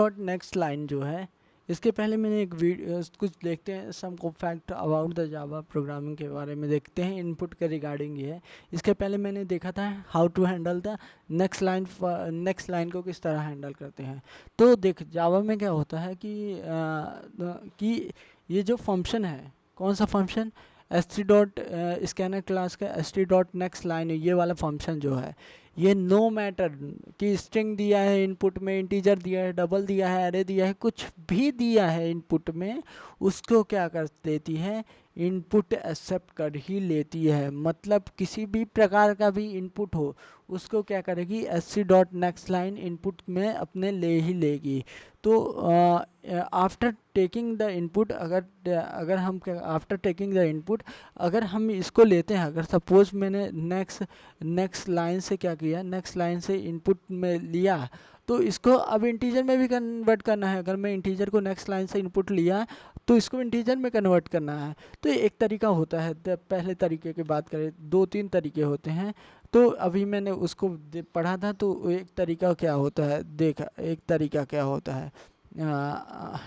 और next line जो है, इसके पहले मैंने एक वीडियो कुछ देखते हैं, सम को fact about the Java programming के बारे में देखते हैं, इनपुट के रिगार्डिंग ये है। इसके पहले मैंने देखा था how to handle the next line को किस तरह हैंडल करते हैं। तो देख जावा में क्या होता है कि ये जो फंक्शन है, कौन सा function, S T dot scanner class का S T dot next line, ये वाला फंक्शन जो है, ये नो मैटर कि स्ट्रिंग दिया है इनपुट में, इंटीजर दिया है, डबल दिया है, एरे दिया है, कुछ भी दिया है इनपुट में, उसको क्या कर देती है, इनपुट एक्सेप्ट कर ही लेती है। मतलब किसी भी प्रकार का भी इनपुट हो, उसको क्या करेगी, s c dot next line input में अपने ले ही लेगी। तो आफ्टर टेकिंग द इनपुट, अगर हम आफ्टर टेकिंग द इनपुट, अगर हम इसको लेते हैं, अगर सपोज मैंने नेक्स्ट लाइन से क्या किया, नेक्स्ट लाइन से इनपुट में लिया, तो इसको अब इंटीजर में भी कन्वर्ट करना है। अगर मैं इंटीजर को नेक्स्ट लाइन से इनपुट लिया, तो इसको इंटीजर में कन्वर्ट करना है। तो ये एक तरीका होता है। पहले तरीके की बात करें, 2-3 तरीके होते हैं। तो अभी मैंने उसको पढ़ा था, तो एक तरीका क्या होता है, देखा एक तरीका क्या होता है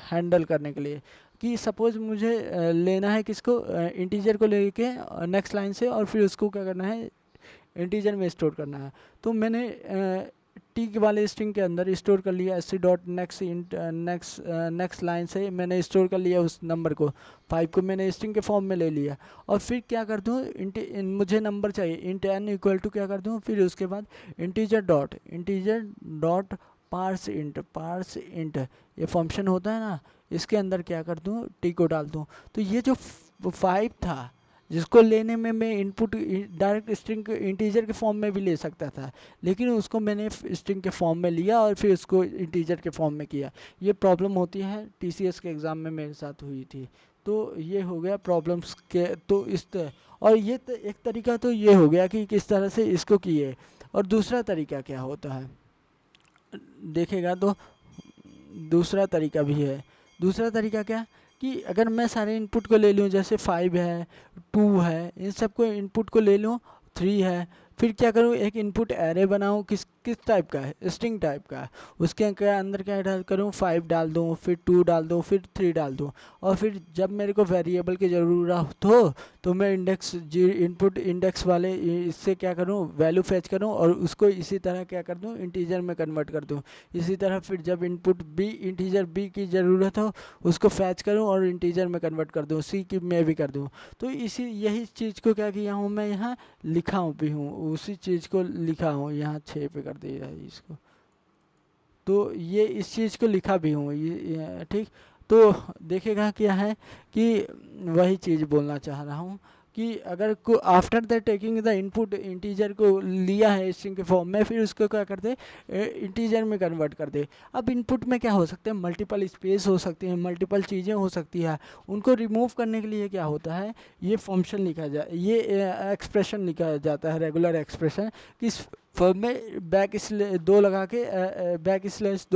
हैंडल करने के लिए, कि सपोज मुझे लेना है किसको, इंटीजर को लेके नेक्स्ट लाइन से, और फिर उसको क्या करना है, इंटीजर में स्टोर करना है। तो मैंने टी वाले स्ट्रिंग के अंदर स्टोर कर लिया, s c dot next line से मैंने स्टोर कर लिया उस नंबर को, 5 को मैंने स्ट्रिंग के फॉर्म में ले लिया। और फिर क्या कर दूँ, मुझे नंबर चाहिए, इंट एन इक्वल टू क्या कर दूँ, फिर उसके बाद इंटीजर डॉट पार्स इंट ये फंक्शन होता है ना, इसके अंदर क्या कर दूँ, टी को डाल दूँ। तो ये जो 5 था, जिसको लेने में मैं इनपुट डायरेक्ट स्ट्रिंग इंटीजर के फॉर्म में भी ले सकता था, लेकिन उसको मैंने स्ट्रिंग के फॉर्म में लिया और फिर उसको इंटीजर के फॉर्म में किया। ये प्रॉब्लम होती है, टीसीएस के एग्ज़ाम में मेरे साथ हुई थी। तो ये हो गया प्रॉब्लम्स के, तो और ये एक तरीका तो ये हो गया कि किस तरह से इसको किए। और दूसरा तरीका क्या होता है, देखेगा तो दूसरा तरीका भी है। दूसरा तरीका क्या, कि अगर मैं सारे इनपुट को ले लूँ, जैसे 5 है, 2 है, इन सबको इनपुट को ले लूँ, 3 है, फिर क्या करूँ, एक इनपुट एरे बनाऊँ, किस टाइप का है, स्ट्रिंग टाइप का है। उसके अंदर क्या डाल करूँ, 5 डाल दूँ, फिर 2 डाल दूँ, फिर 3 डाल दूँ। और फिर जब मेरे को वेरिएबल की ज़रूरत हो, तो मैं इनपुट इंडेक्स वाले इससे क्या करूँ, वैल्यू फैच करूँ, और उसको इसी तरह क्या कर दूँ, इंटीजर में कन्वर्ट कर दूँ। इसी तरह फिर जब इंटीजर बी की ज़रूरत हो, उसको फैच करूँ और इंटीजर में कन्वर्ट कर दूँ, सी की में भी कर दूँ। तो यही चीज़ को क्या किया हूँ मैं, यहाँ लिखा हूँ भी हूँ, उसी चीज़ को लिखा हूँ, यहाँ 6 पे कर दिया है इसको। तो ये इस चीज़ को लिखा भी हूँ, ठीक। तो देखेगा क्या है, कि वही चीज़ बोलना चाह रहा हूँ, कि अगर को after the taking the input, integer को लिया है स्ट्रिंग के फॉर्म में, फिर उसको क्या कर दे, इंटीजर में कन्वर्ट कर दे। अब इनपुट में क्या हो सकते हैं, मल्टीपल स्पेस हो सकती हैं, मल्टीपल चीज़ें हो सकती है। उनको रिमूव करने के लिए क्या होता है, ये फंक्शन लिखा जाए, ये एक्सप्रेशन लिखा जाता है, रेगुलर एक्सप्रेशन, कि इस फॉर्म में बैक स्लैश 2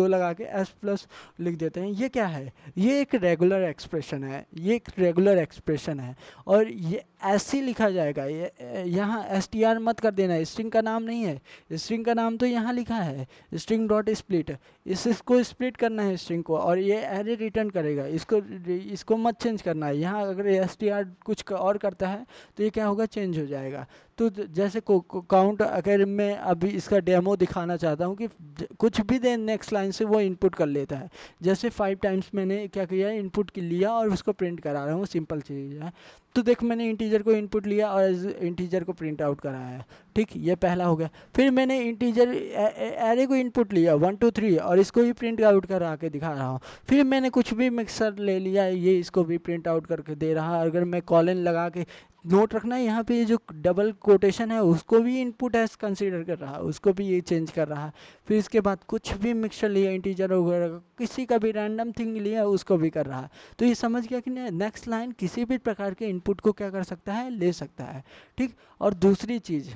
लगा के एस प्लस लिख देते हैं। ये क्या है, ये एक रेगुलर एक्सप्रेशन है, ये एक रेगुलर एक्सप्रेशन है। और ये ऐसे लिखा जाएगा, ये यहाँ एस टी आर मत कर देना, स्ट्रिंग का नाम नहीं है, स्ट्रिंग का नाम तो यहाँ लिखा है, स्ट्रिंग डॉट स्प्लिट, इसको स्प्लिट करना है स्ट्रिंग को, और ये एरे रिटर्न करेगा, इसको मत चेंज करना है। यहाँ अगर एस टी आर कुछ और करता है, तो ये क्या होगा, चेंज हो जाएगा। तो जैसे काउंट, अगर मैं अभी इसका डेमो दिखाना चाहता हूँ, कि कुछ भी दे नेक्स्ट लाइन से वो इनपुट कर लेता है। जैसे 5 टाइम्स मैंने क्या किया, इनपुट लिया और उसको प्रिंट करा रहा हूँ, सिंपल चीज़ है। तो देख मैंने इंटीजर को इनपुट लिया और इंटीजर को प्रिंट आउट कराया है, ठीक, ये पहला हो गया। फिर मैंने इंटीजर एरे को इनपुट लिया 1 2 3 और इसको भी प्रिंट आउट करा के दिखा रहा हूँ। फिर मैंने कुछ भी मिक्सर ले लिया, ये इसको भी प्रिंट आउट करके दे रहा। अगर मैं कॉलन लगा के, नोट रखना है यहाँ पे, ये जो डबल कोटेशन है उसको भी इनपुट एज कंसीडर कर रहा है, उसको भी ये चेंज कर रहा है। फिर इसके बाद कुछ भी मिक्सचर लिया, इंटीजर वगैरह किसी का भी रैंडम थिंग लिया, उसको भी कर रहा है। तो ये समझ गया कि नेक्स्ट लाइन किसी भी प्रकार के इनपुट को क्या कर सकता है, ले सकता है, ठीक। और दूसरी चीज़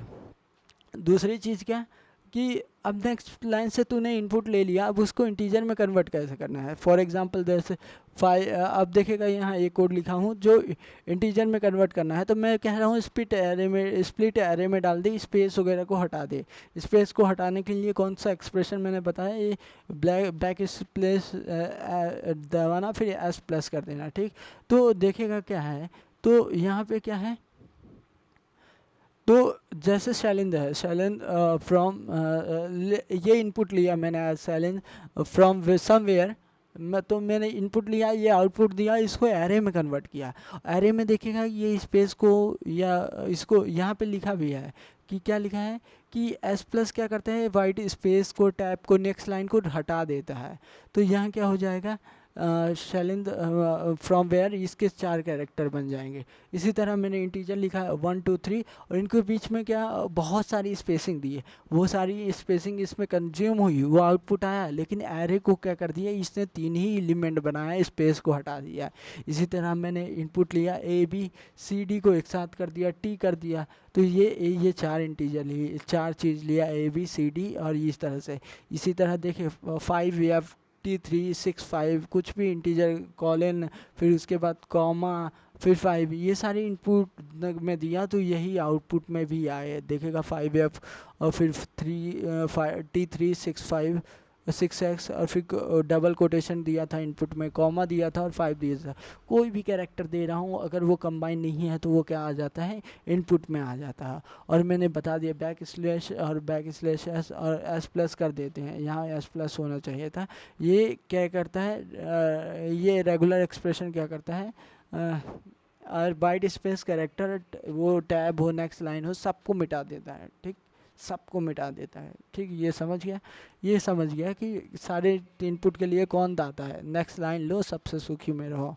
क्या, कि अब नेक्स्ट लाइन से तूने इनपुट ले लिया, अब उसको इंटीजर में कन्वर्ट कैसे करना है। फॉर एग्जांपल जैसे अब देखेगा यहाँ एक कोड लिखा हूँ जो इंटीजर में कन्वर्ट करना है, तो मैं कह रहा हूँ स्प्लिट एरे में डाल दे, स्पेस वगैरह को हटा दे। स्पेस को हटाने के लिए कौन सा एक्सप्रेशन मैंने बताया, ये बैक स्पेस दबाना, फिर एस प्लस कर देना, ठीक। तो देखेगा क्या है, तो यहाँ पे क्या है, तो जैसे शैलेंद्र है, शैलेंद्र फ्रॉम ये इनपुट लिया मैंने शैलेंद्र फ्रॉम समवेयर, तो मैंने इनपुट लिया, ये आउटपुट दिया, इसको एरे में कन्वर्ट किया। एरे में देखेगा ये स्पेस को या इसको यहाँ पे लिखा भी है कि क्या लिखा है कि एस प्लस क्या करता है, वाइट स्पेस को, टैब को, नेक्स्ट लाइन को हटा देता है। तो यहाँ क्या हो जाएगा, शैलेंद्र फ्रॉम वेयर, इसके 4 कैरेक्टर बन जाएंगे। इसी तरह मैंने इंटीजर लिखा है 1 2 3, और इनके बीच में क्या बहुत सारी स्पेसिंग दी है, वो सारी स्पेसिंग इसमें कंज्यूम हुई, वो आउटपुट आया। लेकिन एरे को क्या कर दिया, इसने 3 ही एलिमेंट बनाया, स्पेस को हटा दिया। इसी तरह मैंने इनपुट लिया ए बी सी डी को एक साथ कर दिया, टी कर दिया, तो ये 4 इंटीजर लिए, 4 चीज़ लिया, ए बी सी डी, और इस तरह से। इसी तरह देखिए 5 या T3 6 5 कुछ भी इंटीजर, कॉलन, फिर उसके बाद कॉमा, फिर 5, ये सारे इनपुट में दिया, तो यही आउटपुट में भी आए। देखेगा 5F, और फिर 5T3 6 5 6X, और फिर डबल कोटेशन दिया था इनपुट में, कॉमा दिया था, और 5 दिया था। कोई भी कैरेक्टर दे रहा हूँ, अगर वो कंबाइन नहीं है तो वो क्या आ जाता है, इनपुट में आ जाता है। और मैंने बता दिया बैक स्लैश और बैक स्लैश एस और एस प्लस कर देते हैं, यहाँ एस प्लस होना चाहिए था। ये क्या करता है, ये रेगुलर एक्सप्रेशन क्या करता है, और बाइट स्पेस कैरेक्टर, वो टैब हो, नेक्स्ट लाइन हो, सबको मिटा देता है, ठीक, सबको मिटा देता है, ठीक। ये समझ गया, ये समझ गया कि सारे इनपुट के लिए कौन दाता है। नेक्स्ट लाइन लो, सबसे सुखी में रहो।